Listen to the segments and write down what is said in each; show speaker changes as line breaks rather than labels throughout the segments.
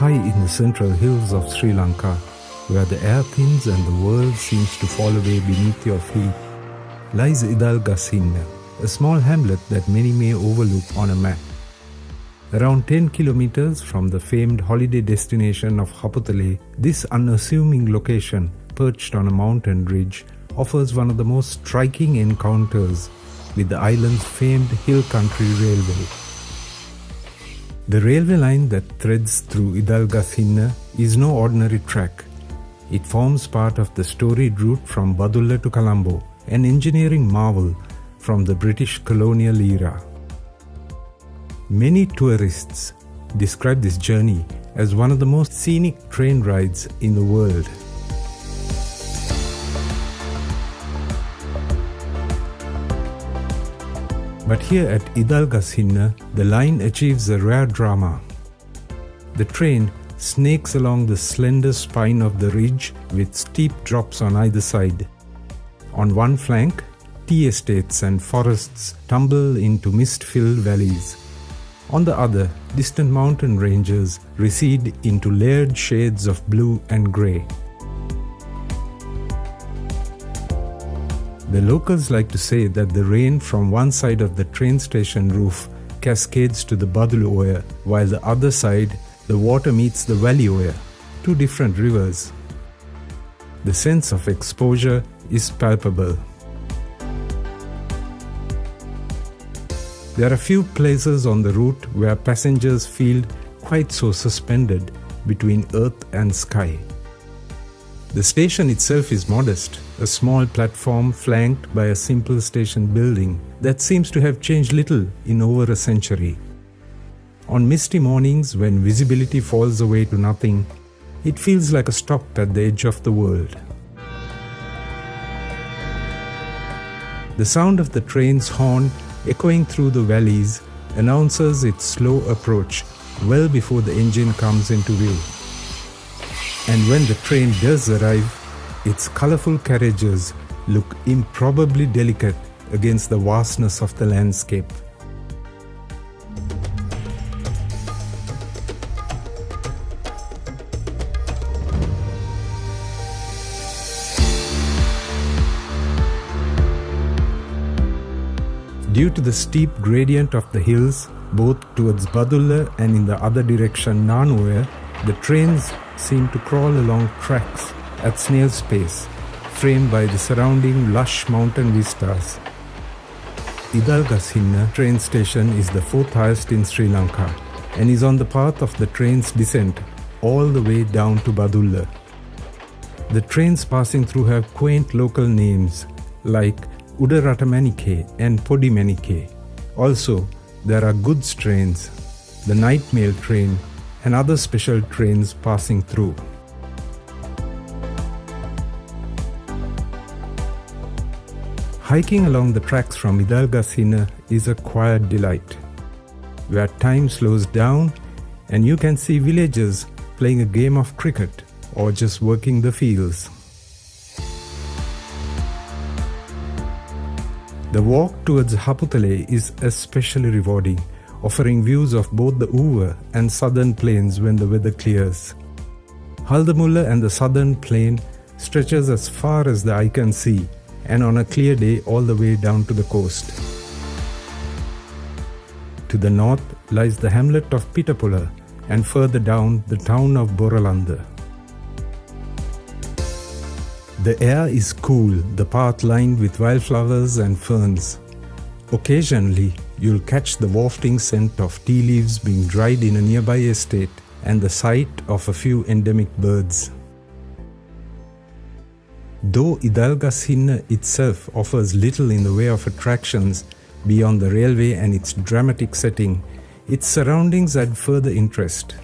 High in the central hills of Sri Lanka, where the air thins and the world seems to fall away beneath your feet, lies Idalgashinna, a small hamlet that many may overlook on a map. Around 10 kilometers from the famed holiday destination of Haputale, this unassuming location, perched on a mountain ridge, offers one of the most striking encounters with the island's famed hill country railway. The railway line that threads through Idalgashinna is no ordinary track. It forms part of the storied route from Badulla to Colombo, an engineering marvel from the British colonial era. Many tourists describe this journey as one of the most scenic train rides in the world. But here at Idalgashinna, the line achieves a rare drama. The train snakes along the slender spine of the ridge with steep drops on either side. On one flank, tea estates and forests tumble into mist-filled valleys. On the other, distant mountain ranges recede into layered shades of blue and grey. The locals like to say that the rain from one side of the train station roof cascades to the Badulla, while the other side, the water meets the valley, two different rivers. The sense of exposure is palpable. There are few places on the route where passengers feel quite so suspended between earth and sky. The station itself is modest, a small platform flanked by a simple station building that seems to have changed little in over a century. On misty mornings when visibility falls away to nothing, it feels like a stop at the edge of the world. The sound of the train's horn echoing through the valleys announces its slow approach well before the engine comes into view. And when the train does arrive, its colorful carriages look improbably delicate against the vastness of the landscape. Due to the steep gradient of the hills, both towards Badulla and in the other direction Nanuya, the trains seem to crawl along tracks at snail's pace, framed by the surrounding lush mountain vistas. Idalgashinna train station is the fourth highest in Sri Lanka and is on the path of the train's descent all the way down to Badulla. The trains passing through have quaint local names like Udaratamanike and Podimanike. Also, there are goods trains, the night mail train, and other special trains passing through. Hiking along the tracks from Idalgashinna is a quiet delight, where time slows down and you can see villagers playing a game of cricket or just working the fields. The walk towards Haputale is especially rewarding, offering views of both the Uva and southern plains when the weather clears. Haldamulla and the southern plain stretches as far as the eye can see, and on a clear day all the way down to the coast. To the north lies the hamlet of Pitapula, and further down the town of Boralanda. The air is cool, the path lined with wildflowers and ferns. Occasionally, you'll catch the wafting scent of tea leaves being dried in a nearby estate and the sight of a few endemic birds. Though Idalgashinna itself offers little in the way of attractions beyond the railway and its dramatic setting, its surroundings add further interest.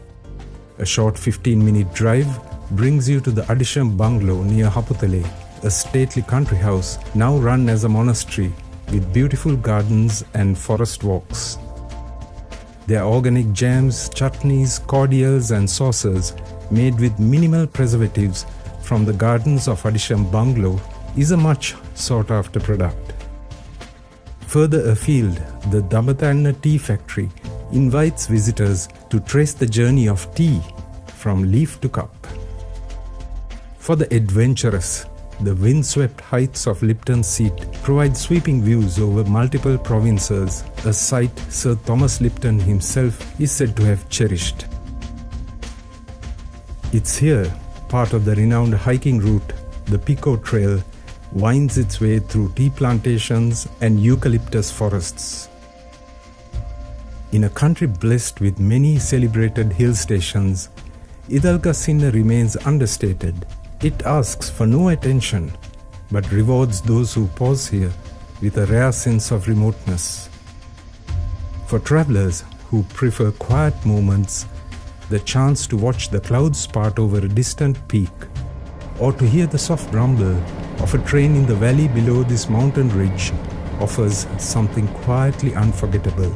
A short 15-minute drive brings you to the Adisham bungalow near Haputale, a stately country house now run as a monastery with beautiful gardens and forest walks. Their organic jams, chutneys, cordials and sauces made with minimal preservatives from the gardens of Adisham bungalow is a much sought after product. Further afield, the Damathanna tea factory invites visitors to trace the journey of tea from leaf to cup. For the adventurous, the windswept heights of Lipton Seat provide sweeping views over multiple provinces, a sight Sir Thomas Lipton himself is said to have cherished. It's here, part of the renowned hiking route, the Pico Trail, winds its way through tea plantations and eucalyptus forests. In a country blessed with many celebrated hill stations, Idalgashinna remains understated. It asks for no attention, but rewards those who pause here with a rare sense of remoteness. For travelers who prefer quiet moments, the chance to watch the clouds part over a distant peak, or to hear the soft rumble of a train in the valley below this mountain ridge offers something quietly unforgettable.